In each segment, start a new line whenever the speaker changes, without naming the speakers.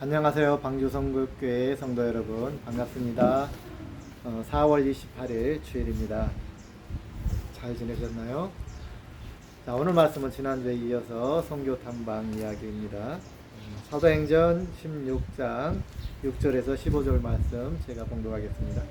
안녕하세요. 방주성북교회 성도 여러분, 반갑습니다. 4월 28일 주일입니다. 잘 지내셨나요? 자, 오늘 말씀은 지난주에 이어서 선교 탐방 이야기입니다. 사도행전 16장 6절에서 15절 말씀 제가 봉독하겠습니다.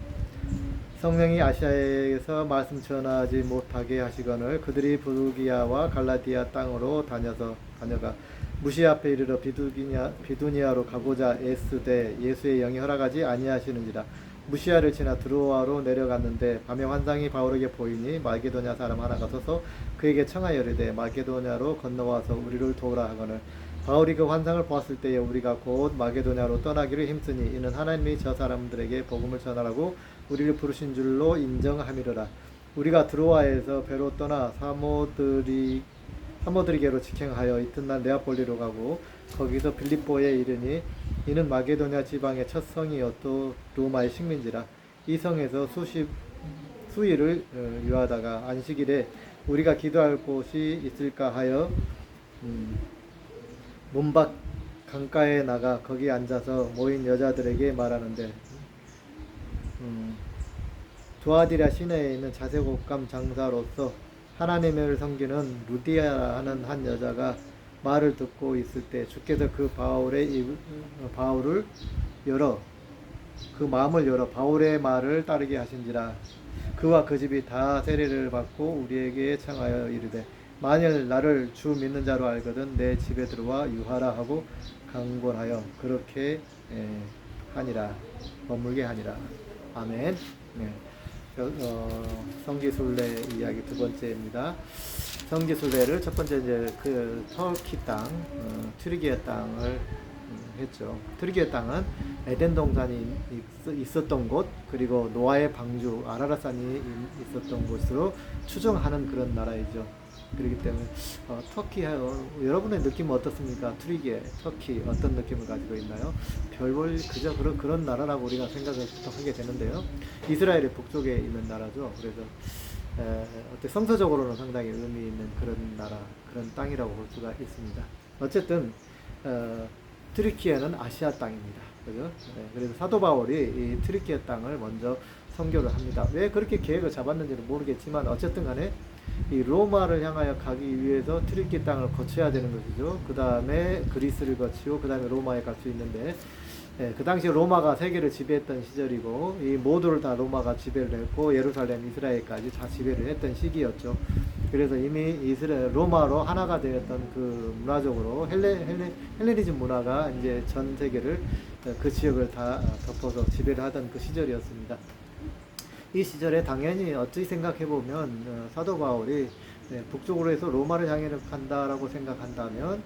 성령이 아시아에서 말씀 전하지 못하게 하시거늘 그들이 부르기아와 갈라디아 땅으로 다녀가 무시아 앞에 이르러 비두니아로 가고자 애쓰되 예수의 영이 허락하지 아니하시는지라. 무시아를 지나 드로아로 내려갔는데 밤에 환상이 바울에게 보이니 마게도냐 사람 하나가 서서 그에게 청하여 이르되 마게도냐로 건너와서 우리를 도우라 하거늘 바울이 그 환상을 보았을 때에 우리가 곧 마게도냐로 떠나기를 힘쓰니 이는 하나님이 저 사람들에게 복음을 전하라고 우리를 부르신 줄로 인정함이로라. 우리가 드로아에서 배로 떠나 사모드리게로 직행하여 이튿날 네아폴리로 가고 거기서 빌립보에 이르니 이는 마게도냐 지방의 첫 성이었도 로마의 식민지라. 이 성에서 수일을 유하다가 안식일에 우리가 기도할 곳이 있을까 하여 문밖 강가에 나가 거기 앉아서 모인 여자들에게 말하는데 두아디라 시내에 있는 자색옷감 장사로서 하나님을 섬기는 루디아 하는 한 여자가 말을 듣고 있을 때 주께서 그 마음을 열어 바울의 말을 따르게 하신지라. 그와 그 집이 다 세례를 받고 우리에게 청하여 이르되 만일 나를 주 믿는 자로 알거든 내 집에 들어와 유하라 하고 강권하여 그렇게 하니라. 머물게 하니라. 아멘. 네. 성지순례 이야기 두 번째입니다. 성지순례를 첫 번째 이제 그 터키 땅, 튀르기아 땅을 했죠. 튀르기아 땅은 에덴 동산이 있었던 곳, 그리고 노아의 방주 아라랏산이 있었던 곳으로 추정하는 그런 나라이죠. 그렇기 때문에 터키 여러분의 느낌은 어떻습니까? 튀르기아, 터키 어떤 느낌을 가지고 있나요? 별볼 그저 그런 나라라고 우리가 생각을 하게 되는데요. 이스라엘의 북쪽에 있는 나라죠. 그래서 성서적으로는 상당히 의미 있는 그런 나라, 그런 땅이라고 볼 수가 있습니다. 어쨌든 튀르키아는 아시아 땅입니다. 그죠? 그래서 사도 바울이 이 튀르키아 땅을 먼저 선교를 합니다. 왜 그렇게 계획을 잡았는지는 모르겠지만 어쨌든 간에 이 로마를 향하여 가기 위해서 튀르키아 땅을 거쳐야 되는 것이죠. 그 다음에 그리스를 거치고 그 다음에 로마에 갈 수 있는데 그 당시 로마가 세계를 지배했던 시절이고 이 모두를 다 로마가 지배를 했고 예루살렘, 이스라엘까지 다 지배를 했던 시기였죠. 그래서 이미 로마로 하나가 되었던 그 문화적으로 헬레니즘 문화가 이제 전 세계를 그 지역을 다 덮어서 지배를 하던 그 시절이었습니다. 이 시절에 당연히 어찌 생각해보면 사도 바울이 북쪽으로 해서 로마를 향해 간다라고 생각한다면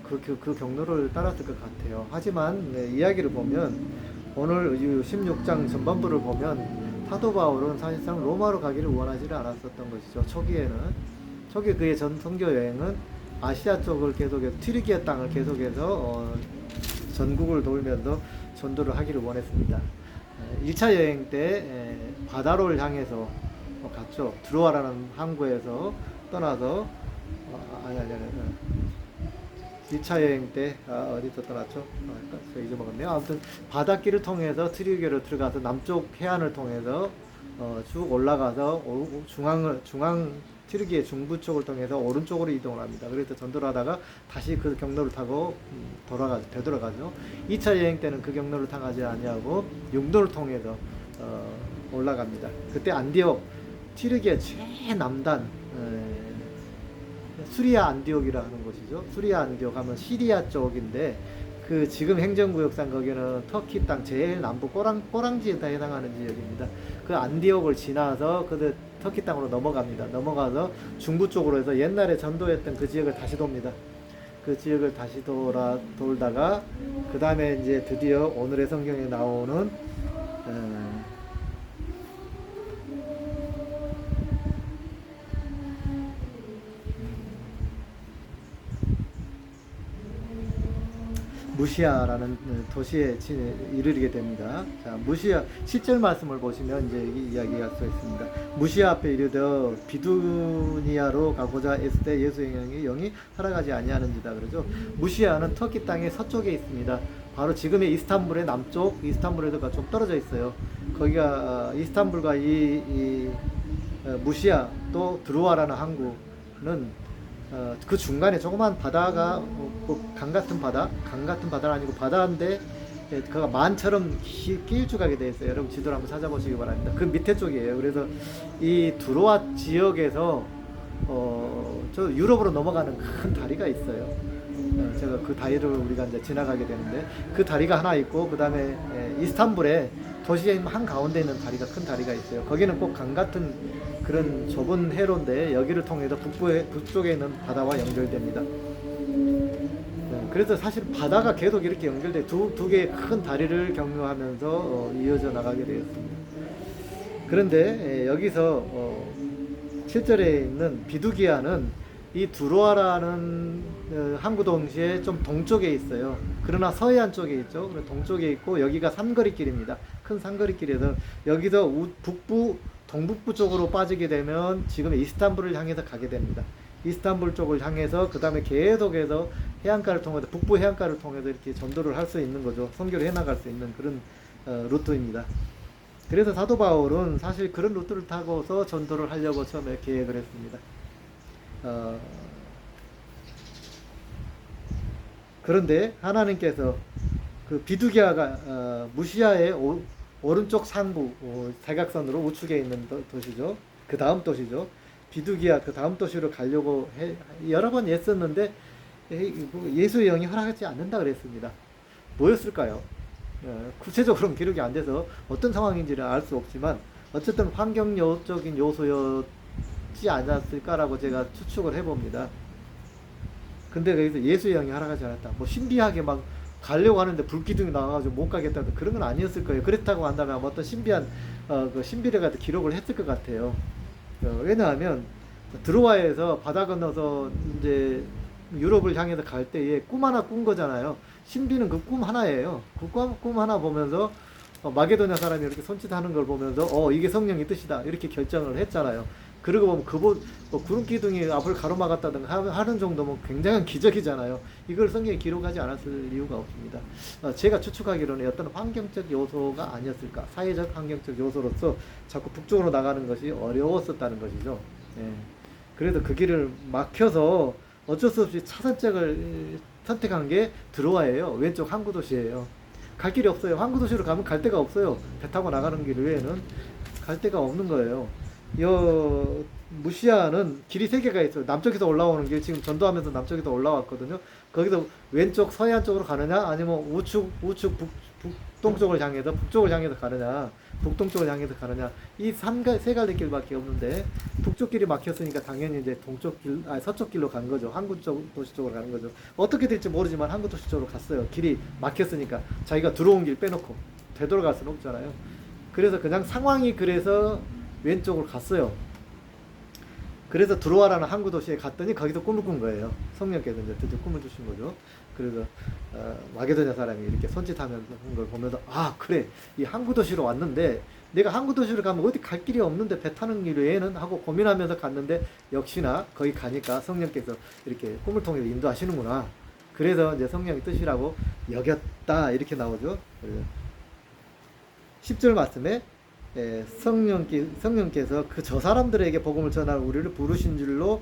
그 경로를 따랐을 것 같아요. 하지만 이야기를 보면 오늘 16장 전반부를 보면 사도 바울은 사실상 로마로 가기를 원하지를 않았었던 것이죠. 초기 그의 전 선교 여행은 아시아 쪽을 계속해서 튀르기아 땅을 계속해서 전국을 돌면서 전도를 하기를 원했습니다. 1차 여행 때 바다로를 향해서 갔죠. 드로아라는 항구에서 떠나서 1차 여행 때 어디서 떠났죠? 잊어먹었네요. 아무튼 바닷길을 통해서 트리게로 들어가서 남쪽 해안을 통해서 쭉 올라가서 중앙 튀르기의 중부 쪽을 통해서 오른쪽으로 이동을 합니다. 그래서 전도를 하다가 다시 그 경로를 타고 되돌아가죠. 2차 여행 때는 그 경로를 타가지 아니하고 육로를 통해서 올라갑니다. 그때 안디옥, 튀르기의 최남단 수리아 안디옥이라 하는 곳이죠. 수리아 안디옥 하면 시리아 쪽인데 그 지금 행정구역상 거기는 터키 땅 제일 남부 꼬랑지에 다 해당하는 지역입니다. 그 안디옥을 지나서 그 터키 땅으로 넘어갑니다. 넘어가서 중부 쪽으로 해서 옛날에 전도했던 그 지역을 다시 돕니다. 그 지역을 다시 돌다가 그 다음에 이제 드디어 오늘의 성경에 나오는 무시아라는 도시에 이르게 됩니다. 자, 무시아 7절 말씀을 보시면 이제 이야기할 수 있습니다. 무시아 앞에 이르되 비두니아로 가고자 했을 때 예수의 영이 허락하지 아니하는지다 그러죠. 무시아는 터키 땅의 서쪽에 있습니다. 바로 지금의 이스탄불의 남쪽, 이스탄불에서가 좀 떨어져 있어요. 거기가 이스탄불과 이 무시아 또 드루아라는 항구는 그 중간에 조그만 바다가 강 같은 바다는 아니고 바다인데 그가 만처럼 길쭉하게 되어 있어요. 여러분 지도를 한번 찾아보시기 바랍니다. 그 밑에 쪽이에요. 그래서 이 드로아 지역에서 저 유럽으로 넘어가는 큰 다리가 있어요. 제가 그 다리를 우리가 이제 지나가게 되는데 그 다리가 하나 있고 그 다음에 이스탄불에 도시의 한 가운데 있는 다리가 큰 다리가 있어요. 거기는 꼭 강 같은 그런 좁은 해로인데 여기를 통해서 북쪽에 있는 바다와 연결됩니다. 그래서 사실 바다가 계속 이렇게 연결돼 두 개의 큰 다리를 경유하면서 이어져 나가게 되었습니다. 그런데 여기서 7절에 있는 비두기아는 이 두로아라는 항구 동시에 좀 동쪽에 있어요. 그러나 서해안 쪽에 있죠. 동쪽에 있고 여기가 산거리길입니다. 큰 산거리길에서 여기서 동북부 쪽으로 빠지게 되면 지금 이스탄불을 향해서 가게 됩니다. 이스탄불 쪽을 향해서 그 다음에 계속해서 해안가를 통해서 북부 해안가를 통해서 이렇게 전도를 할 수 있는 거죠. 선교를 해나갈 수 있는 그런 루트입니다. 그래서 사도 바울은 사실 그런 루트를 타고서 전도를 하려고 처음에 계획을 했습니다. 그런데 하나님께서 그 비두기아가 무시아의 오른쪽 상부 사각선으로 우측에 있는 도시죠. 그 다음 도시죠. 비두기아 그 다음 도시로 가려고 여러 번 애썼는데 예수의 영이 허락하지 않는다 그랬습니다. 뭐였을까요? 구체적으로는 기록이 안 돼서 어떤 상황인지를 알 수 없지만 어쨌든 환경적인 요소였지 않았을까라고 제가 추측을 해봅니다. 근데 거기서 예수의 영이 허락하지 않았다. 뭐 신비하게 막 가려고 하는데 불기둥이 나와가지고 못 가겠다든 그런 건 아니었을 거예요. 그렇다고 한다면 어떤 신비한 그 신비를 갖다 기록을 했을 것 같아요. 왜냐하면 드로아에서 바다 건너서 이제 유럽을 향해서 갈 때에 꿈 하나 꾼 거잖아요. 신비는 그 꿈 하나예요. 그 꿈 하나 보면서 마게도냐 사람이 이렇게 손짓하는 걸 보면서 이게 성령의 뜻이다 이렇게 결정을 했잖아요. 그리고 보면 구름 기둥이 앞을 가로막았다든가 하는 정도면 굉장한 기적이잖아요. 이걸 성경에 기록하지 않았을 이유가 없습니다. 제가 추측하기로는 어떤 환경적 요소가 아니었을까. 사회적 환경적 요소로서 자꾸 북쪽으로 나가는 것이 어려웠었다는 것이죠. 예. 그래서 그 길을 막혀서 어쩔 수 없이 차선책을 선택한 게 드로아예요. 왼쪽 항구 도시예요. 갈 길이 없어요. 항구 도시로 가면 갈 데가 없어요. 배 타고 나가는 길 외에는 갈 데가 없는 거예요. 무시아는 길이 세 개가 있어요. 남쪽에서 올라오는 길, 지금 전도하면서 남쪽에서 올라왔거든요. 거기서 왼쪽 서해안 쪽으로 가느냐, 아니면 우측 북동쪽을 향해서 북쪽을 향해서 가느냐, 북동쪽을 향해서 가느냐, 이 세 갈래 길밖에 없는데 북쪽 길이 막혔으니까 당연히 이제 서쪽 길로 간 거죠. 항구 쪽 도시 쪽으로 가는 거죠. 어떻게 될지 모르지만 항구 도시 쪽으로 갔어요. 길이 막혔으니까 자기가 들어온 길 빼놓고 되돌아갈 수는 없잖아요. 그래서 그냥 상황이 그래서 왼쪽으로 갔어요. 그래서 드로아라는 항구 도시에 갔더니 거기서 꿈을 꾼 거예요. 성령께서 이제 드디어 꿈을 주신 거죠. 그래서 마게도냐 사람이 이렇게 손짓하면서 한 걸 보면서 그래 이 항구 도시로 왔는데 내가 항구 도시로 가면 어디 갈 길이 없는데 배 타는 길 외에는 하고 고민하면서 갔는데 역시나 거기 가니까 성령께서 이렇게 꿈을 통해서 인도하시는구나. 그래서 이제 성령의 뜻이라고 여겼다 이렇게 나오죠. 10절 말씀에 성령께서 저 사람들에게 복음을 전할 우리를 부르신 줄로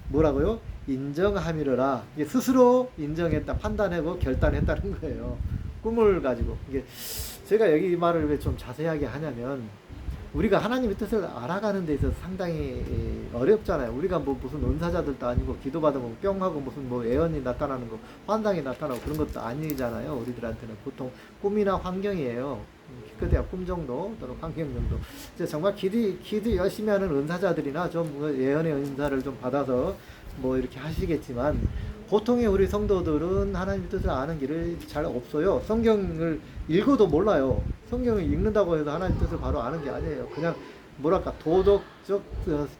뭐라고요? 인정함이라. 이게 스스로 인정했다, 판단하고 결단했다는 거예요. 꿈을 가지고. 이게 제가 여기 이 말을 왜 좀 자세하게 하냐면 우리가 하나님의 뜻을 알아가는 데 있어서 상당히 어렵잖아요. 우리가 뭐 무슨 은사자들도 아니고 기도받으면 뿅 하고 무슨 뭐 예언이 나타나는 거, 환상이 나타나고 그런 것도 아니잖아요. 우리들한테는 보통 꿈이나 환경이에요. 기껏해야 꿈 정도 또는 환경 정도. 이제 정말 기도 열심히 하는 은사자들이나 좀 예언의 은사를 좀 받아서 뭐 이렇게 하시겠지만 보통의 우리 성도들은 하나님의 뜻을 아는 길을 잘 없어요. 성경을 읽어도 몰라요. 성경을 읽는다고 해서 하나님의 뜻을 바로 아는 게 아니에요. 그냥 뭐랄까 도덕적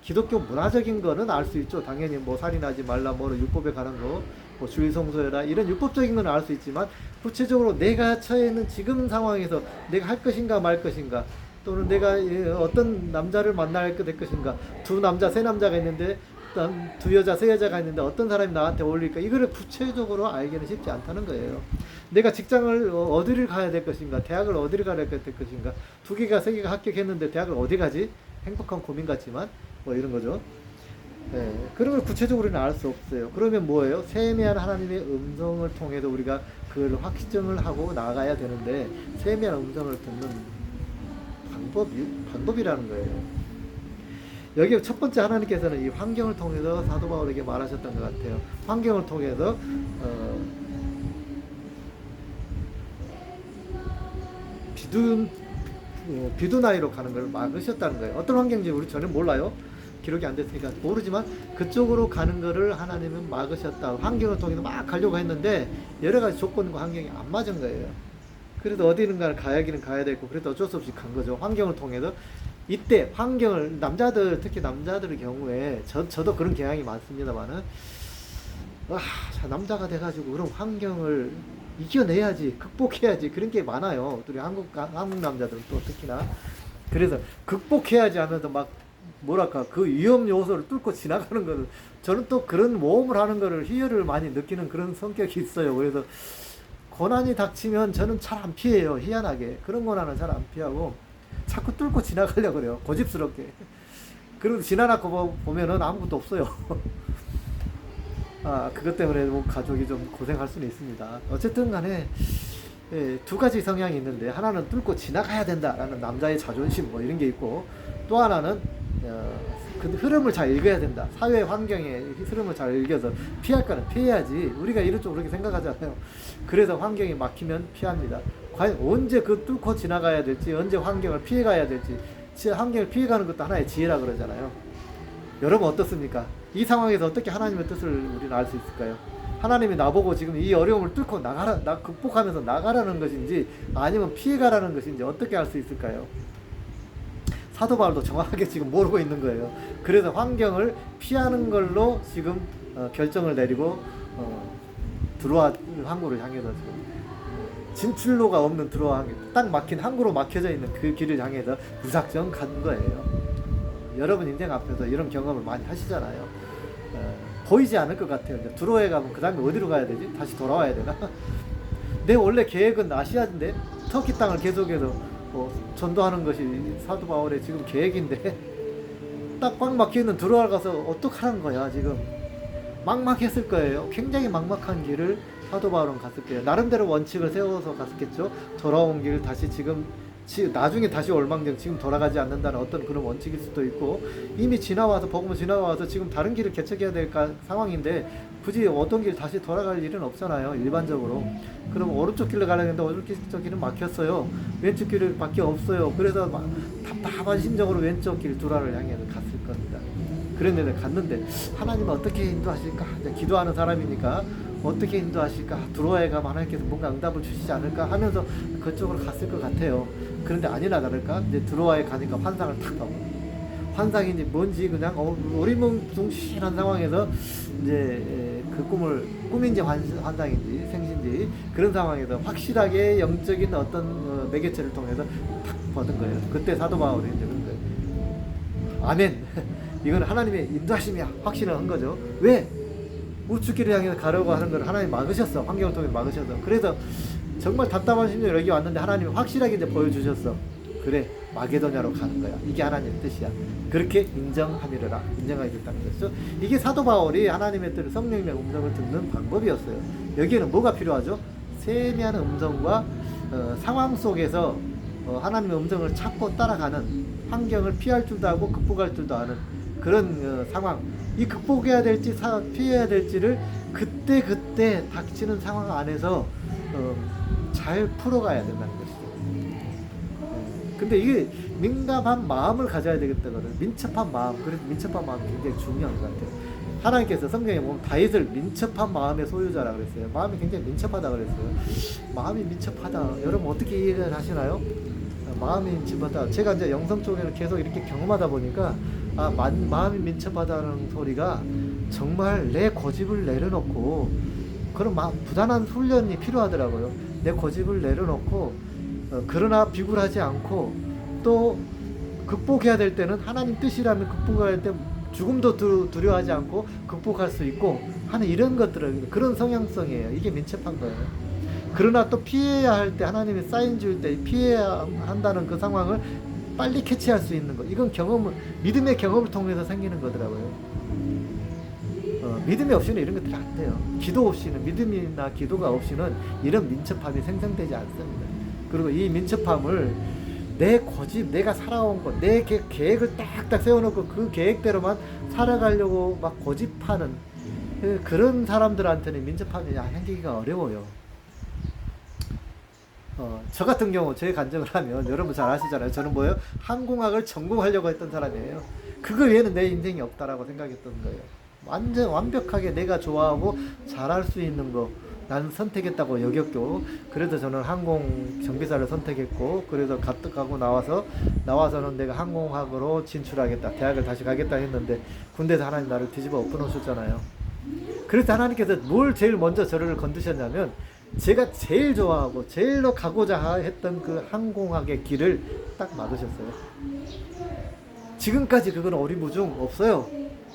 기독교 문화적인 거는 알 수 있죠. 당연히 뭐 살인하지 말라 뭐 율법에 관한 거 뭐 주일 성소해라 이런 율법적인 건 알 수 있지만 구체적으로 내가 처해 있는 지금 상황에서 내가 할 것인가 말 것인가 또는 내가 어떤 남자를 만날 것인가 두 남자 세 남자가 있는데 두 여자 세 여자가 있는데 어떤 사람이 나한테 어울릴까 이거를 구체적으로 알기는 쉽지 않다는 거예요. 내가 직장을 어디를 가야 될 것인가 대학을 어디를 가야 될 것인가 두 개가 세 개가 합격했는데 대학을 어디 가지 행복한 고민 같지만 뭐 이런 거죠. 네, 그런 걸 구체적으로는 알 수 없어요. 그러면 뭐예요? 세미한 하나님의 음성을 통해서 우리가 그걸 확정을 하고 나가야 되는데 세미한 음성을 듣는 방법이라는 거예요. 여기 첫 번째 하나님께서는 이 환경을 통해서 사도 바울에게 말하셨던 것 같아요. 환경을 통해서 비두나이로 가는 걸 막으셨다는 거예요. 어떤 환경인지 우리 전혀 몰라요. 기록이 안 됐으니까 모르지만 그쪽으로 가는 거를 하나님은 막으셨다. 환경을 통해서 막 가려고 했는데 여러 가지 조건과 환경이 안 맞은 거예요. 그래도 어디는가를 가야기는 가야 되고 그래도 어쩔 수 없이 간 거죠. 환경을 통해서 이때 환경을 남자들 특히 남자들의 경우에 저도 그런 경향이 많습니다만은 남자가 돼가지고 그런 환경을 이겨내야지 극복해야지 그런 게 많아요. 우리 한국 남자들은 또 특히나 그래서 극복해야지 하면서 막 뭐랄까 그 위험 요소를 뚫고 지나가는 거를 저는 또 그런 모험을 하는 거를 희열을 많이 느끼는 그런 성격이 있어요. 그래서 고난이 닥치면 저는 잘 안 피해요. 희한하게 그런 고난은 잘 안 피하고 자꾸 뚫고 지나가려고 그래요. 고집스럽게. 그리고 지나놓고 보면은 아무것도 없어요. 그것 때문에 뭐 가족이 좀 고생할 수는 있습니다. 어쨌든 간에 두 가지 성향이 있는데 하나는 뚫고 지나가야 된다라는 남자의 자존심 뭐 이런 게 있고 또 하나는 그 흐름을 잘 읽어야 된다. 사회 환경의 흐름을 잘 읽어서 피할 거는 피해야지. 우리가 이런쪽 그렇게 생각하잖아요. 그래서 환경이 막히면 피합니다. 과연 언제 그 뚫고 지나가야 될지 언제 환경을 피해가야 될지 환경을 피해가는 것도 하나의 지혜라 그러잖아요. 여러분 어떻습니까? 이 상황에서 어떻게 하나님의 뜻을 우리는 알 수 있을까요? 하나님이 나보고 지금 이 어려움을 뚫고 극복하면서 나가라는 것인지 아니면 피해가라는 것인지 어떻게 알 수 있을까요? 사도 바울도 정확하게 지금 모르고 있는 거예요. 그래서 환경을 피하는 걸로 지금 결정을 내리고 드로아 항구를 향해서 지금 진출로가 없는 드로아 항구 딱 막힌 항구로 막혀져 있는 그 길을 향해서 무작정 간 거예요. 여러분 인생 앞에서 이런 경험을 많이 하시잖아요. 보이지 않을 것 같아요. 이제 드로아에 가면 그 다음에 어디로 가야 되지? 다시 돌아와야 되나? 내 원래 계획은 아시아인데 터키 땅을 계속해서 전도하는 것이 사도 바울의 지금 계획인데 딱 꽉 막혀있는 드로아 가서 어떡하라는 거야 지금. 막막했을 거예요. 굉장히 막막한 길을 사도 바울은 갔을 거예요. 나름대로 원칙을 세워서 갔겠죠. 돌아온 길 다시 지금 나중에 다시 올망정 지금 돌아가지 않는다는 어떤 그런 원칙일 수도 있고 이미 지나와서 복음을 지나와서 지금 다른 길을 개척해야 될 상황인데 굳이 어떤 길 다시 돌아갈 일은 없잖아요. 일반적으로. 그럼 오른쪽 길로 가려는데 오른쪽 길은 막혔어요. 왼쪽 길을 밖에 없어요. 그래서 답답한 심정으로 왼쪽 길 두라를 향해서 갔을 겁니다. 그런데 갔는데 하나님은 어떻게 인도하실까? 기도하는 사람이니까 어떻게 인도하실까? 드로아에 가면 하나님께서 뭔가 응답을 주시지 않을까 하면서 그쪽으로 갔을 것 같아요. 그런데 아니나 다를까? 이제 드로아에 가니까 환상을 탁 하고 환상인지 뭔지 그냥 어리뭉뚱신한 상황에서 이제 그 꿈인지 환상인지 생신지 그런 상황에서 확실하게 영적인 어떤 매개체를 통해서 탁 받은 거예요. 그때 사도 바울이 이제 그런 거예요. 아멘. 이건 하나님의 인도하심이야. 확신을 한 거죠. 왜? 우측길을 향해서 가려고 하는 걸 하나님 막으셨어. 환경을 통해 막으셔서. 그래서 정말 답답한 심정으로 여기 왔는데 하나님이 확실하게 이제 보여주셨어. 그래, 마게도냐로 가는 거야. 이게 하나님의 뜻이야. 그렇게 인정하미르라. 인정하게 됐다는 것이죠. 이게 사도 바울이 하나님의 뜻을 성령님의 음성을 듣는 방법이었어요. 여기에는 뭐가 필요하죠? 세미한 음성과 상황 속에서 하나님의 음성을 찾고 따라가는 환경을 피할 줄도 하고 극복할 줄도 아는 그런 상황, 이 극복해야 될지 피해야 될지를 그때 닥치는 상황 안에서 잘 풀어가야 된다는 것이죠. 근데 이게 민감한 마음을 가져야 되겠다거든. 민첩한 마음. 그래서 민첩한 마음이 굉장히 중요한 것 같아요. 하나님께서 성경에 보면 다윗을 민첩한 마음의 소유자라 그랬어요. 마음이 굉장히 민첩하다 그랬어요. 마음이 민첩하다. 여러분 어떻게 이해를 하시나요? 마음이 민첩하다. 제가 이제 영성 쪽에는 계속 이렇게 경험하다 보니까 마음이 민첩하다는 소리가 정말 내 고집을 내려놓고 그런 부단한 훈련이 필요하더라고요. 내 고집을 내려놓고 그러나 비굴하지 않고 또 극복해야 될 때는 하나님 뜻이라면 극복할 때 죽음도 두려워하지 않고 극복할 수 있고 하는 이런 것들을 그런 성향성이에요. 이게 민첩한 거예요. 그러나 또 피해야 할 때 하나님이 사인 줄 때 피해야 한다는 그 상황을 빨리 캐치할 수 있는 거. 이건 경험을 믿음의 경험을 통해서 생기는 거더라고요. 믿음이 없이는 이런 것들이 안 돼요. 기도 없이는 믿음이나 기도가 없이는 이런 민첩함이 생성되지 않습니다. 그리고 이 민첩함을 내 고집, 내가 살아온 것, 내 계획을 딱딱 세워놓고 그 계획대로만 살아가려고 막 고집하는 그런 사람들한테는 민첩함이 생기기가 어려워요. 저 같은 경우 제 간증을 하면 여러분 잘 아시잖아요. 저는 뭐예요? 항공학을 전공하려고 했던 사람이에요. 그거 외에는 내 인생이 없다라고 생각했던 거예요. 완전 완벽하게 내가 좋아하고 잘할 수 있는 거 난 선택했다고 여겼고, 그래서 저는 항공 정비사를 선택했고, 그래서 가고 나와서는 내가 항공학으로 진출하겠다, 대학을 다시 가겠다 했는데 군대에서 하나님 나를 뒤집어 엎어놓으셨잖아요. 그래서 하나님께서 뭘 제일 먼저 저를 건드셨냐면 제가 제일 좋아하고 제일로 가고자 했던 그 항공학의 길을 딱 막으셨어요. 지금까지 그건 어리무중 없어요.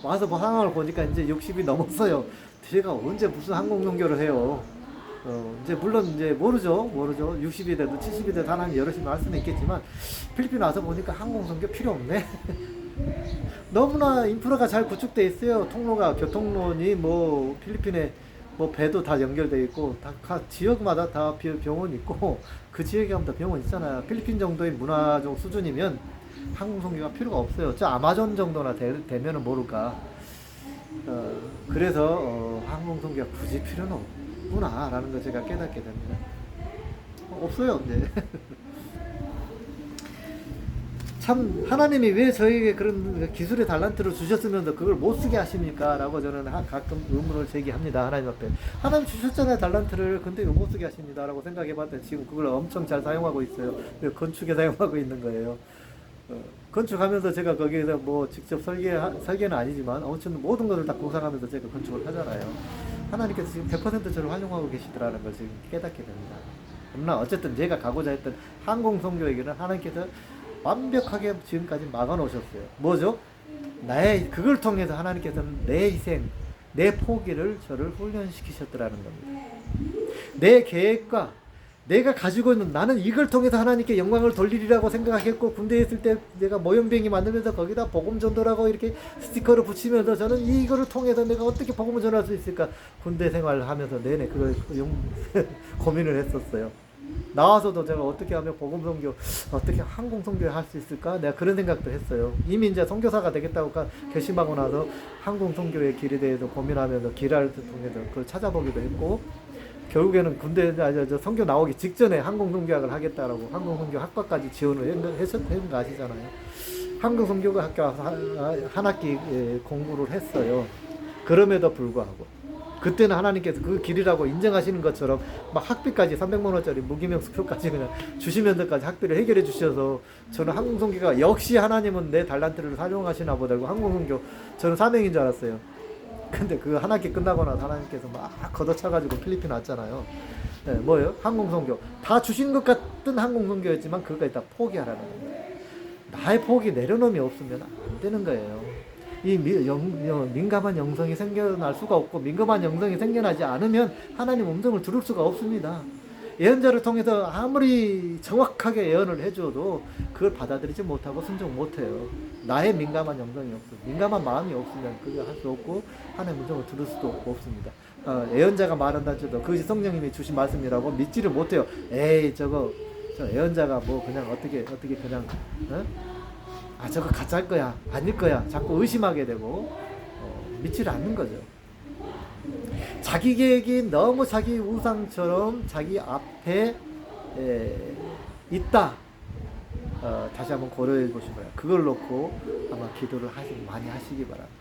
와서 뭐 상황을 보니까 이제 60이 넘었어요. 제가 언제 무슨 항공 선교를 해요. 이제 물론 이제 모르죠. 60이 돼도 70이 돼도 하나님 여럿이 할 수는 있겠지만 필리핀 와서 보니까 항공 선교 필요 없네. 너무나 인프라가 잘 구축돼 있어요. 통로가 교통론이 뭐 필리핀에 뭐 배도 다 연결돼 있고 다 지역마다 다 병원 있고 그 지역에 가면 다 병원 있잖아요. 필리핀 정도의 문화적 수준이면 항공 선교가 필요가 없어요. 저 아마존 정도나 되면은 모를까. 그래서 항공 선교가 굳이 필요는 없구나라는 걸 제가 깨닫게 됩니다. 없어요, 이제. 참 하나님이 왜 저에게 그런 기술의 달란트를 주셨으면서 그걸 못 쓰게 하십니까? 라고 저는 가끔 의문을 제기합니다. 하나님 앞에. 하나님 주셨잖아요, 달란트를. 근데 왜 못 쓰게 하십니다. 라고 생각해 봤더니 지금 그걸 엄청 잘 사용하고 있어요. 건축에 사용하고 있는 거예요. 건축하면서 제가 거기에서 뭐 직접 설계는 아니지만 어쨌든 모든 것을 다 구상하면서 제가 건축을 하잖아요. 하나님께서 지금 100% 저를 활용하고 계시더라는 걸 지금 깨닫게 됩니다. 그러나 어쨌든 제가 가고자 했던 항공 선교에게는 하나님께서 완벽하게 지금까지 막아놓으셨어요. 뭐죠? 그걸 통해서 하나님께서는 내 희생, 내 포기를 저를 훈련시키셨더라는 겁니다. 내 계획과 내가 가지고 있는, 나는 이걸 통해서 하나님께 영광을 돌리리라고 생각했고, 군대에 있을 때 내가 모형비행기 만들면서 거기다 복음 전도라고 이렇게 스티커를 붙이면서 저는 이거를 통해서 내가 어떻게 복음을 전할 수 있을까, 군대 생활을 하면서 내내 그걸 고민을 했었어요. 나와서도 제가 어떻게 하면 복음 선교, 어떻게 항공 선교를 할 수 있을까, 내가 그런 생각도 했어요. 이미 이제 선교사가 되겠다고 결심하고 나서 항공 선교의 길에 대해서 고민하면서 길을 통해서 그걸 찾아보기도 했고, 결국에는 군대 선교 나오기 직전에 항공 선교학을 하겠다라고 항공 선교 학과까지 지원을 했던 거 아시잖아요. 항공 선교가 학교 와서 한 학기 공부를 했어요. 그럼에도 불구하고 그때는 하나님께서 그 길이라고 인정하시는 것처럼 막 학비까지 300만 원짜리 무기명 수표까지 그냥 주시면서까지 학비를 해결해 주셔서 저는 항공 선교가 역시 하나님은 내 달란트를 사용하시나 보다. 항공 선교 저는 사명인 줄 알았어요. 근데 그 한 학기 끝나고 나서 하나님께서 막 걷어차가지고 필리핀 왔잖아요. 네, 뭐예요? 항공 선교. 다 주신 것 같은 항공 선교였지만 그것까지 다 포기하라는 겁니다. 나의 포기 내려놓음이 없으면 안 되는 거예요. 이 민감한 영성이 생겨날 수가 없고, 민감한 영성이 생겨나지 않으면 하나님 음성을 들을 수가 없습니다. 예언자를 통해서 아무리 정확하게 예언을 해줘도 그걸 받아들이지 못하고 순종 못해요. 나의 민감한 영성이 없어요. 민감한 마음이 없으면 그걸 할 수 없고 하나님의 음성을 들을 수도 없습니다. 예언자가 말한다 해도 그것이 성령님이 주신 말씀이라고 믿지를 못해요. 에이 저 예언자가 뭐 그냥 어떻게 그냥 저거 가짜일 거야, 아닐 거야, 자꾸 의심하게 되고 믿지를 않는 거죠. 자기 계획이 너무 자기 우상처럼 자기 앞에 있다. 다시 한번 고려해 보시고요. 그걸 놓고 아마 기도를 많이 하시기 바랍니다.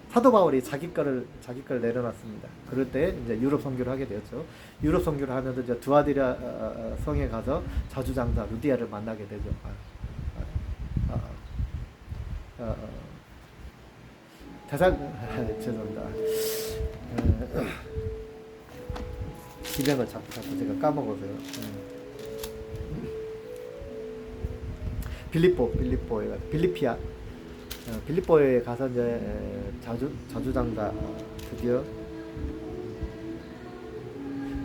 사도 바울이 자기 거를 내려놨습니다. 그럴 때 이제 유럽 선교를 하게 되었죠. 유럽 선교를 하면서 이제 두아디라 성에 가서 저주장사 루디아를 만나게 되죠. 대사 죄송합니다. 기명을 자꾸 제가 까먹어서요. 빌리피아 빌립보에 가서 이제 자주장자 드디어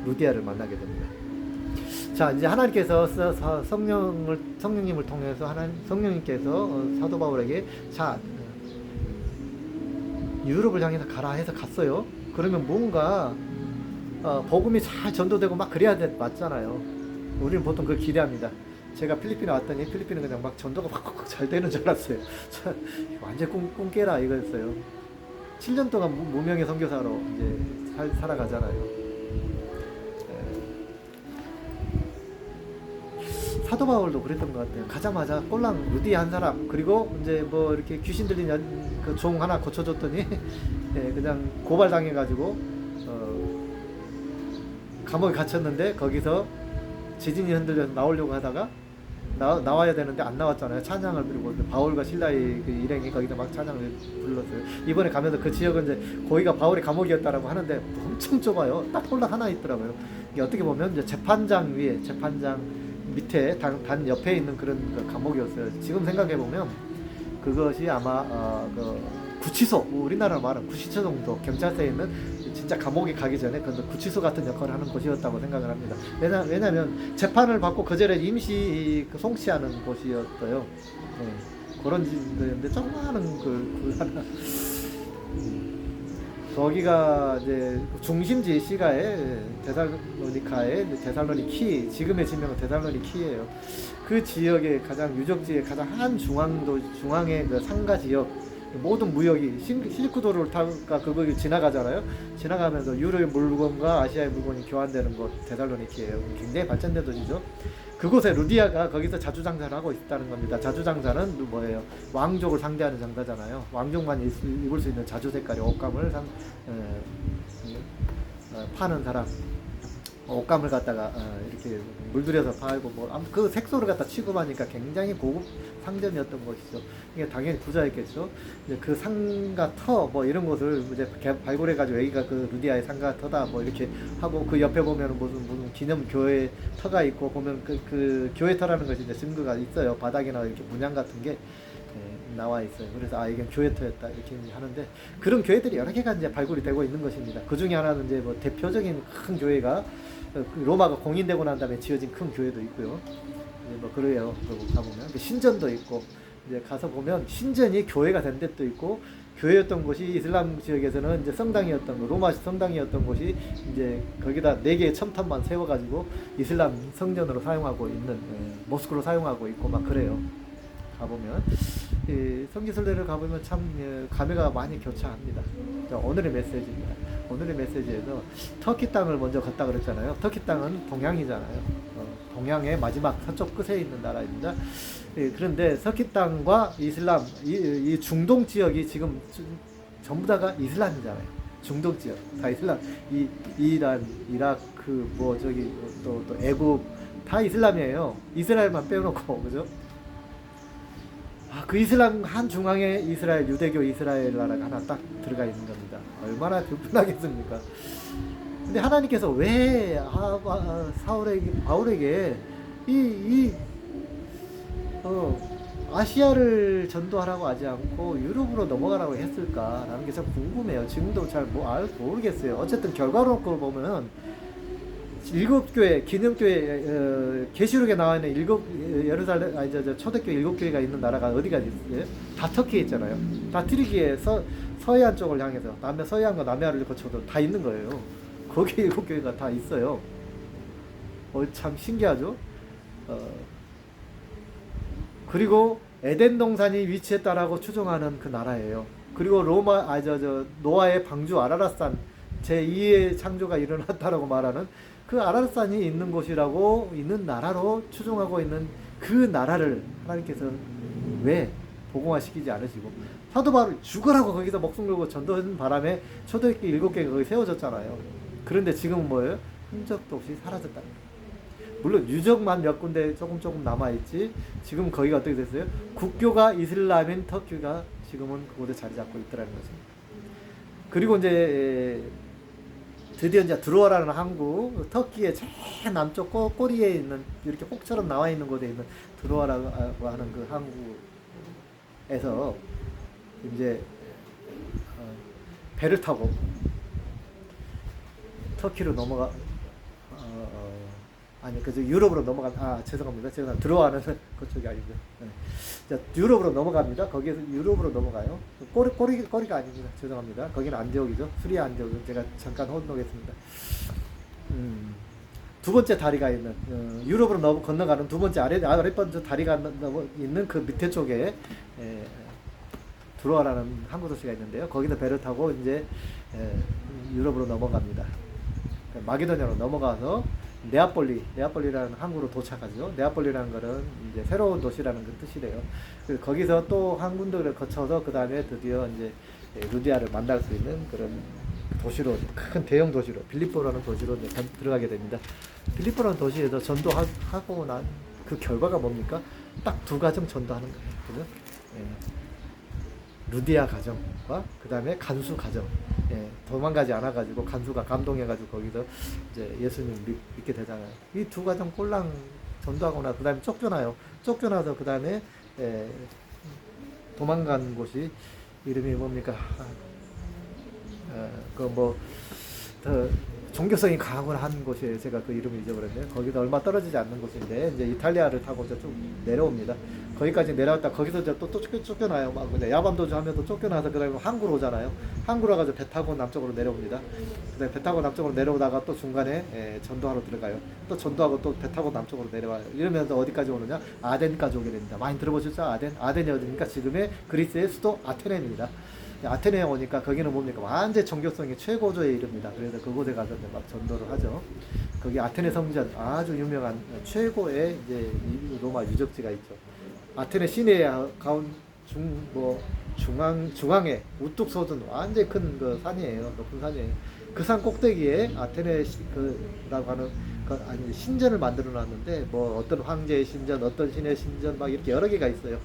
루디아를 만나게 됩니다. 자, 이제 하나님께서 성령님을 통해서 성령님께서 사도 바울에게 자, 유럽을 향해서 가라 해서 갔어요. 그러면 뭔가 복음이 잘 전도되고 막 그래야 맞잖아요. 우리는 보통 그걸 기대합니다. 제가 필리핀에 왔더니 필리핀은 그냥 막 전도가 막 잘 되는 줄 알았어요. 완전 꿈 깨라 이거였어요. 7년 동안 무명의 선교사로 이제 살아가잖아요. 사도 바울도 그랬던 것 같아요. 가자마자 꼴랑 루디 한 사람, 그리고 이제 뭐 이렇게 귀신 들린 그 종 하나 고쳐줬더니 그냥 고발당해가지고 감옥에 갇혔는데 거기서 지진이 흔들려서 나오려고 하다가 나와야 되는데 안 나왔잖아요. 찬양을 부르고 바울과 실라의 그 일행이 거기서 막 찬양을 불렀어요. 이번에 가면서 그 지역은 이제 거기가 바울의 감옥이었다라고 하는데 엄청 좁아요. 딱 홀랑 하나 있더라고요. 이게 어떻게 보면 이제 재판장 위에 재판장 밑에 단 옆에 있는 그런 그 감옥이었어요. 지금 생각해 보면 그것이 아마 그 구치소, 우리나라로 말하면 구치소 정도, 경찰서에 있는 진짜 감옥에 가기 전에 그 구치소 같은 역할을 하는 곳이었다고 생각을 합니다. 왜냐면 재판을 받고 그 전에 임시 송치하는 곳이었어요. 네, 그런 집인데 조그마한 그 하나. 거기가 이제 중심지 시가에 데살로니키, 지금의 지명은 데살로니키예요. 그 지역의 가장 유적지의 가장 한 중앙의 그 상가 지역, 모든 무역이 실크도로를 타가 그거 지나가잖아요. 지나가면서 유럽의 물건과 아시아의 물건이 교환되는 곳 데살로니키예요. 굉장히 발전된 도시죠. 그곳에 루디아가 거기서 자주장사를 하고 있다는 겁니다. 자주장사는 뭐예요? 왕족을 상대하는 장사잖아요. 왕족만 입을 수 있는 자주 색깔의 옷감을 파는 사람. 옷감을 갖다가 이렇게 물들여서 팔고 그 색소를 갖다 취급하니까 굉장히 고급 상점이었던 것이죠. 이게 당연히 부자였겠죠. 이제 그 상가 터 이런 것을 이제 발굴해가지고 여기가 그 루디아의 상가 터다 이렇게 하고 그 옆에 보면 무슨 기념 교회 터가 있고 보면 그 교회 터라는 것이 이제 증거가 있어요. 바닥이나 이렇게 문양 같은 게 나와 있어요. 그래서 이게 교회 터였다 이렇게 하는데 그런 교회들이 여러 개가 이제 발굴이 되고 있는 것입니다. 그 중에 하나는 이제 대표적인 큰 교회가 로마가 공인되고 난 다음에 지어진 큰 교회도 있고요. 그래요. 가보면 신전도 있고 이제 가서 보면 신전이 교회가 된 데도 있고 교회였던 곳이 이슬람 지역에서는 이제 성당이었던 거, 로마 성당이었던 곳이 이제 거기다 4개의 첨탑만 세워가지고 이슬람 성전으로 사용하고 있는 모스크로 사용하고 있고 막 그래요. 가보면 성지순례를 가보면 참 감회가 많이 교차합니다. 오늘의 메시지입니다. 오늘의 메시지에서 터키 땅을 먼저 갔다 그랬잖아요. 터키 땅은 동양이잖아요. 동양의 마지막 서쪽 끝에 있는 나라입니다. 그런데 터키 땅과 이슬람, 이 중동 지역이 지금 전부 다가 이슬람이잖아요. 중동 지역 다 이슬람. 이란, 이라크, 또 애국 다 이슬람이에요. 이스라엘만 빼놓고 그죠? 그 이슬람 한 중앙에 이스라엘 유대교 이스라엘 나라가 하나 딱 들어가 있는 겁니다. 얼마나 불편하겠습니까? 근데 하나님께서 왜 바울에게 아시아를 전도하라고 하지 않고 유럽으로 넘어가라고 했을까라는 게 참 궁금해요. 지금도 잘 모르겠어요. 어쨌든 결과론으로 보면 7교회 기념교회 계시록에 나와 있는 예루살렘 초대교회 7교회가 있는 나라가 어디가 있어요? 다 터키에 있잖아요. 다 트리기에 서해안 쪽을 향해서 서해안과 남해안을 거쳐도 다 있는 거예요. 거기에 7교회가 다 있어요. 참 신기하죠? 그리고 에덴 동산이 위치했다라고 추정하는 그 나라예요. 그리고 노아의 방주 아라랏산 제2의 창조가 일어났다라고 말하는 그 아라랏산이 있는 곳이라고 있는 나라로 추정하고 있는 그 나라를 하나님께서 왜 복음화시키지 않으시고 사도 바울 죽으라고 거기서 목숨 걸고 전도하는 바람에 초대교회 7개가 거기 세워졌잖아요. 그런데 지금은 뭐예요? 흔적도 없이 사라졌다는 거예요. 물론 유적만 몇 군데 조금 남아있지 지금 거기가 어떻게 됐어요? 국교가 이슬람인 터키가 지금은 그곳에 자리 잡고 있더라는 것입니다. 그리고 이제 드디어 이제 드로아라는 항구, 터키의 제일 남쪽 꼬리에 있는 이렇게 혹처럼 나와 있는 곳에 있는 드로아라고 하는 그 항구에서 이제 배를 타고 터키로 넘어가 아니 그저 유럽으로 죄송합니다. 제가 드로아는 그쪽이 아니고요. 네. 자, 유럽으로 넘어갑니다. 거기에서 유럽으로 넘어가요. 꼬리가 아닙니다. 죄송합니다. 거기는 안디옥이죠. 수리아 안디옥. 제가 잠깐 혼동했습니다. 두 번째 다리가 있는 유럽으로 건너가는 두 번째 아랫번째 다리가 있는 그 밑에 쪽에 드로아라는 항구 도시가 있는데요. 거기서 배를 타고 이제 유럽으로 넘어갑니다. 마게도냐로 넘어가서 네아폴리라는 항구로 도착하죠. 네아폴리라는 것은 이제 새로운 도시라는 그 뜻이래요. 거기서 또 한 군데를 거쳐서 그 다음에 드디어 이제 루디아를 만날 수 있는 그런 도시로, 큰 대형 도시로, 빌립보라는 도시로 이제 들어가게 됩니다. 빌립보라는 도시에서 전도하고 난 그 결과가 뭡니까? 딱 두 가정 전도하는 거예요. 그죠? 루디아 가정과 그 다음에 간수 가정. 도망가지 않아가지고 간수가 감동해가지고 거기서 이제 예수님 믿게 되잖아요. 이 두 가정 꼴랑 전도하고 나 그 다음에 쫓겨나요. 쫓겨나서 그 다음에 도망간 곳이 이름이 뭡니까? 더 종교성이 강한 한 곳이에요. 제가 그 이름을 잊어버렸네요. 거기서 얼마 떨어지지 않는 곳인데 이제 이탈리아를 타고 이제 쭉 내려옵니다. 거기까지 내려왔다 거기서 이제 또 쫓겨나요. 막 야밤도주 하면서 쫓겨나서 그다음에 항구로 오잖아요. 항구로 가서 배 타고 남쪽으로 내려옵니다. 그다음에 배 타고 남쪽으로 내려오다가 또 중간에 전도하러 들어가요. 또 전도하고 또 배 타고 남쪽으로 내려와요. 이러면서 어디까지 오느냐? 아덴까지 오게 됩니다. 많이 들어보셨죠? 아덴이 어디입니까? 지금의 그리스의 수도 아테네입니다. 아테네에 오니까 거기는 뭡니까? 완전 종교성이 최고조에 이릅니다. 그래서 그곳에 가서 막 전도를 하죠. 거기 아테네 성전 아주 유명한 최고의 이제 로마 유적지가 있죠. 아테네 시내에 중앙에 우뚝 솟은 완전 큰 그 산이에요. 높은 산이에요. 그 산 꼭대기에 아테네 라고 하는 신전을 만들어 놨는데 뭐 어떤 황제의 신전, 어떤 신의 신전 막 이렇게 여러 개가 있어요.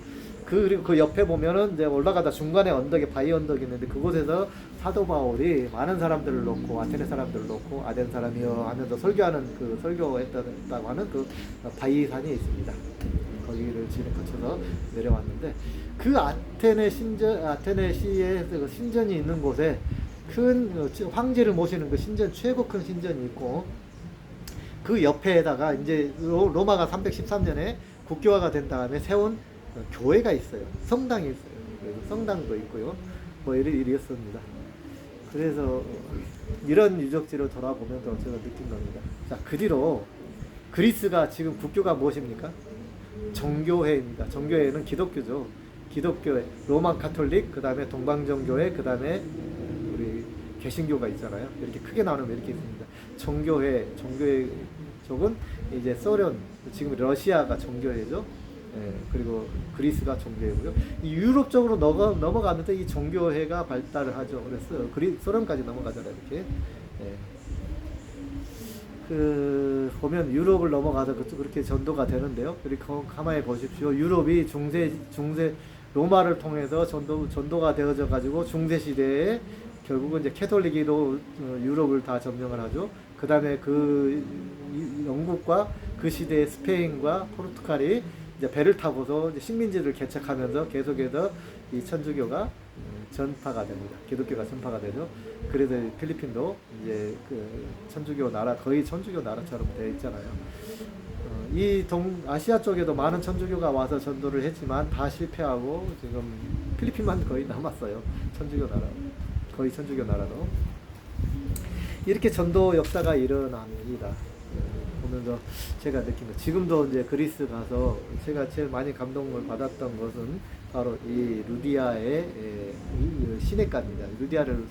그리고 그 옆에 보면은 이제 올라가다 중간에 언덕에 바위 언덕이 있는데 그곳에서 사도 바울이 많은 사람들을 놓고 아테네 사람들을 놓고 아덴 사람이여 하면서 설교하는 그 설교했다고 하는 그 바위 산이 있습니다. 거기를 거쳐서 내려왔는데 그 아테네 시에 그 신전이 있는 곳에 큰 황제를 모시는 그 신전 최고 큰 신전이 있고 그 옆에다가 이제 로마가 313년에 국교화가 된 다음에 세운 교회가 있어요. 성당이 있어요. 그래서 성당도 있고요. 뭐 이랬습니다. 그래서 이런 유적지를 돌아보면서 제가 느낀 겁니다. 자, 그 뒤로 그리스가 지금 국교가 무엇입니까? 정교회입니다. 정교회는 기독교죠. 기독교회, 로마 카톨릭, 그 다음에 동방정교회, 그 다음에 우리 개신교가 있잖아요. 이렇게 크게 나누면 이렇게 있습니다. 정교회 쪽은 이제 소련, 지금 러시아가 정교회죠. 그리고 그리스가 종교회고요. 이 유럽 쪽으로 넘어가는데 이 종교회가 발달을 하죠. 그래서 소련까지 넘어가잖아요. 이렇게. 보면 유럽을 넘어가서 그렇게 전도가 되는데요. 그리고 가만히 보십시오. 유럽이 중세 로마를 통해서 전도가 되어져 가지고 중세 시대에 결국은 이제 캐톨릭으로 유럽을 다 점령을 하죠. 그 다음에 영국과 그 시대의 스페인과 포르투갈이 이제 배를 타고서 이제 식민지를 개척하면서 계속해서 이 천주교가 전파가 됩니다. 기독교가 전파가 되죠. 그래서 필리핀도 이제 그 천주교 나라, 거의 천주교 나라처럼 되어 있잖아요. 이 아시아 쪽에도 많은 천주교가 와서 전도를 했지만 다 실패하고 지금 필리핀만 거의 남았어요. 천주교 나라, 거의 천주교 나라로. 이렇게 전도 역사가 일어납니다. 보면서 제가 느낀 거, 지금도 이제 그리스 가서 제가 제일 많이 감동을 받았던 것은 바로 이 루디아의 시내가입니다.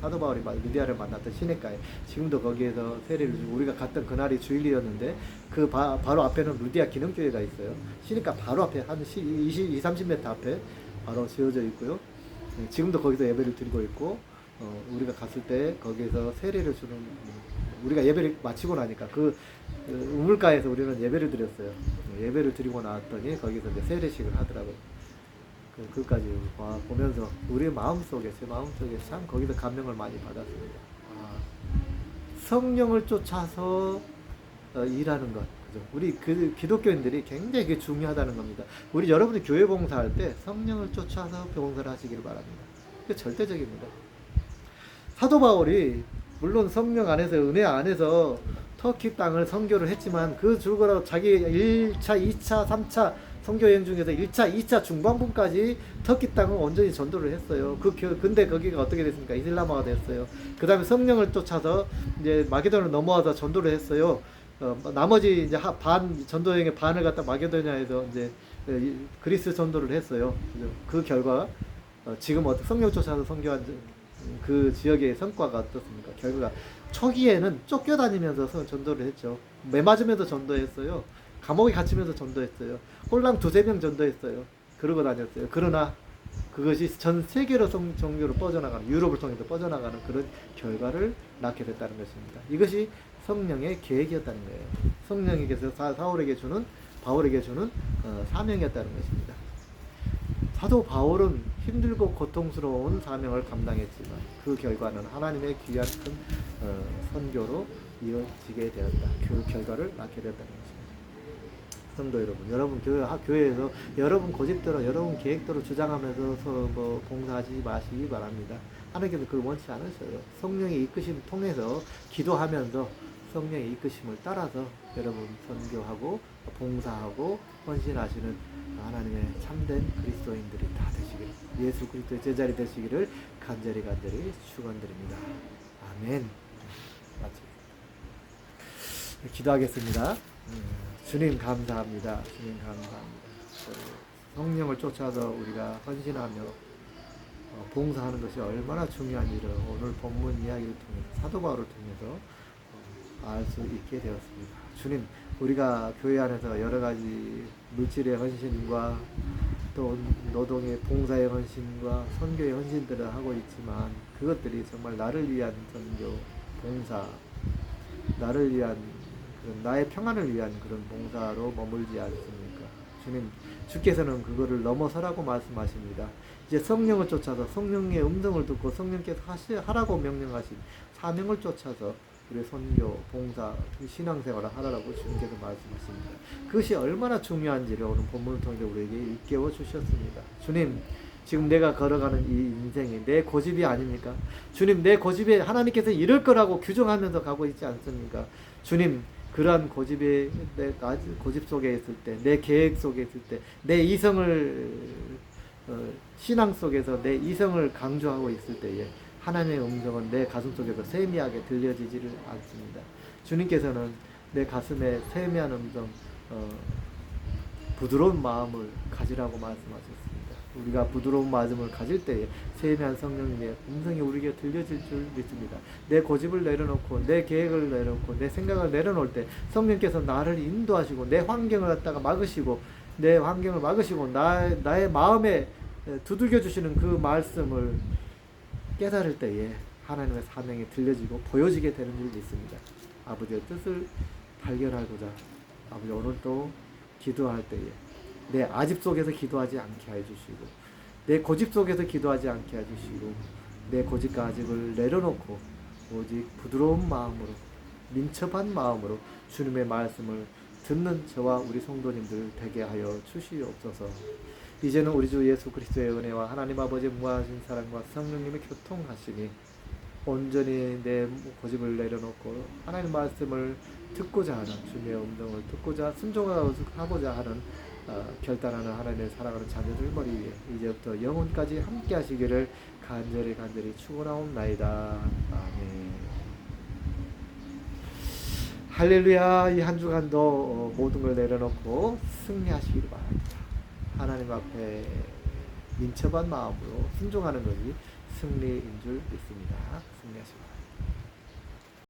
사도 바울이 루디아를 만났던 시내가에 지금도 거기에서 세례를 주고, 우리가 갔던 그날이 주일이었는데 그 바로 앞에는 루디아 기능교회가 있어요. 시내가 바로 앞에 한 20-30m 앞에 바로 지어져 있고요. 지금도 거기서 예배를 드리고 있고, 우리가 갔을 때 거기에서 세례를 주는, 우리가 예배를 마치고 나니까 그 우물가에서 우리는 예배를 드렸어요. 예배를 드리고 나왔더니 거기서 이제 세례식을 하더라고요. 그까지 보면서 우리 마음속에 제 마음속에 참 거기서 감명을 많이 받았습니다. 성령을 쫓아서 일하는 것. 그죠? 우리 기독교인들이 굉장히 그게 중요하다는 겁니다. 우리 여러분이 교회 봉사할 때 성령을 쫓아서 봉사를 하시기를 바랍니다. 그게 절대적입니다. 사도 바울이 물론 성령 안에서 은혜 안에서 터키 땅을 선교를 했지만 그 줄거라고 자기 1차, 2차, 3차 선교 여행 중에서 1차, 2차 중반부까지 터키 땅을 온전히 전도를 했어요. 근데 거기가 어떻게 됐습니까? 이슬람화가 됐어요. 그 다음에 성령을 쫓아서 이제 마게도냐로 넘어와서 전도를 했어요. 나머지 이제 전도 여행의 반을 갖다 마게도냐에서 이제 그리스 전도를 했어요. 그 결과 지금 성령 쫓아서 선교한 그 지역의 성과가 어떻습니까? 결과가 초기에는 쫓겨다니면서 전도를 했죠. 매 맞으면서 전도했어요. 감옥에 갇히면서 전도했어요. 홀랑 2-3명 전도했어요. 그러고 다녔어요. 그러나 그것이 전 세계로 종교로 뻗어나가는, 유럽을 통해서 뻗어나가는 그런 결과를 낳게 됐다는 것입니다. 이것이 성령의 계획이었다는 거예요. 성령에게서 바울에게 주는 사명이었다는 것입니다. 사도 바울은 힘들고 고통스러운 사명을 감당했지만 그 결과는 하나님의 귀한 큰 선교로 이어지게 되었다. 그 결과를 낳게 되었다는 것입니다. 성도 여러분, 교회에서 여러분 고집대로, 여러분 계획대로 주장하면서 봉사하지 마시기 바랍니다. 하나님께서 그걸 원치 않으셔요. 성령의 이끄심 통해서 기도하면서 성령의 이끄심을 따라서 여러분 선교하고 봉사하고 헌신하시는 하나님의 참된 그리스도인들이 다 되시기를, 예수 그리스도의 제자리 되시기를 간절히 축원드립니다. 아멘. 기도하겠습니다. 주님 감사합니다. 주님 감사합니다. 성령을 쫓아서 우리가 헌신하며 봉사하는 것이 얼마나 중요한지를 오늘 본문 이야기를 통해 사도 바울을 통해서 알 수 있게 되었습니다. 주님, 우리가 교회 안에서 여러 가지 물질의 헌신과 또 노동의 봉사의 헌신과 선교의 헌신들을 하고 있지만 그것들이 정말 나를 위한 선교, 봉사, 나를 위한 나의 평안을 위한 그런 봉사로 머물지 않습니까? 주님, 주께서는 그거를 넘어서라고 말씀하십니다. 이제 성령을 쫓아서 성령의 음성을 듣고 성령께서 하라고 명령하신 사명을 쫓아서 우리 선교, 봉사, 신앙생활을 하라고 주님께서 말씀하십니다. 그것이 얼마나 중요한지를 오늘 본문을 통해서 우리에게 일깨워 주셨습니다. 주님, 지금 내가 걸어가는 이 인생이 내 고집이 아닙니까? 주님, 내 고집에 하나님께서 이럴 거라고 규정하면서 가고 있지 않습니까? 주님, 그러한 고집에, 고집 속에 있을 때, 내 계획 속에 있을 때, 내 이성을, 신앙 속에서 내 이성을 강조하고 있을 때에 하나님의 음성은 내 가슴 속에서 세미하게 들려지지를 않습니다. 주님께서는 내 가슴에 세미한 음성, 부드러운 마음을 가지라고 말씀하셨습니다. 우리가 부드러운 마음을 가질 때에 세미한 성령님의 음성이 우리에게 들려질 줄 믿습니다. 내 고집을 내려놓고 내 계획을 내려놓고 내 생각을 내려놓을 때 성령께서 나를 인도하시고 내 환경을 갖다가 막으시고 나의 마음에 두들겨 주시는 그 말씀을 깨달을 때에 하나님의 사명이 들려지고 보여지게 되는 줄 믿습니다. 아버지의 뜻을 발견하고자 아버지 오늘도 기도할 때에 내 아집 속에서 기도하지 않게 해주시고 내 고집 속에서 기도하지 않게 해주시고 내 고집과 아집을 내려놓고 오직 부드러운 마음으로 민첩한 마음으로 주님의 말씀을 듣는 저와 우리 성도님들 되게 하여 주시옵소서. 이제는 우리 주 예수 그리스도의 은혜와 하나님 아버지의 무한하신 사랑과 성령님의 교통하심이 온전히 내 고집을 내려놓고 하나님 말씀을 듣고자 하는 주님의 음성을 듣고자 순종하고자 하는 결단하는 하나님의 사랑하는 자녀들 머리 위에 이제부터 영혼까지 함께 하시기를 간절히 축원하옵나이다. 아멘. 할렐루야. 이 한 주간도 모든 걸 내려놓고 승리하시기를 바랍니다. 하나님 앞에 민첩한 마음으로 순종하는 것이 승리인 줄 믿습니다. 승리하시기 바랍니다.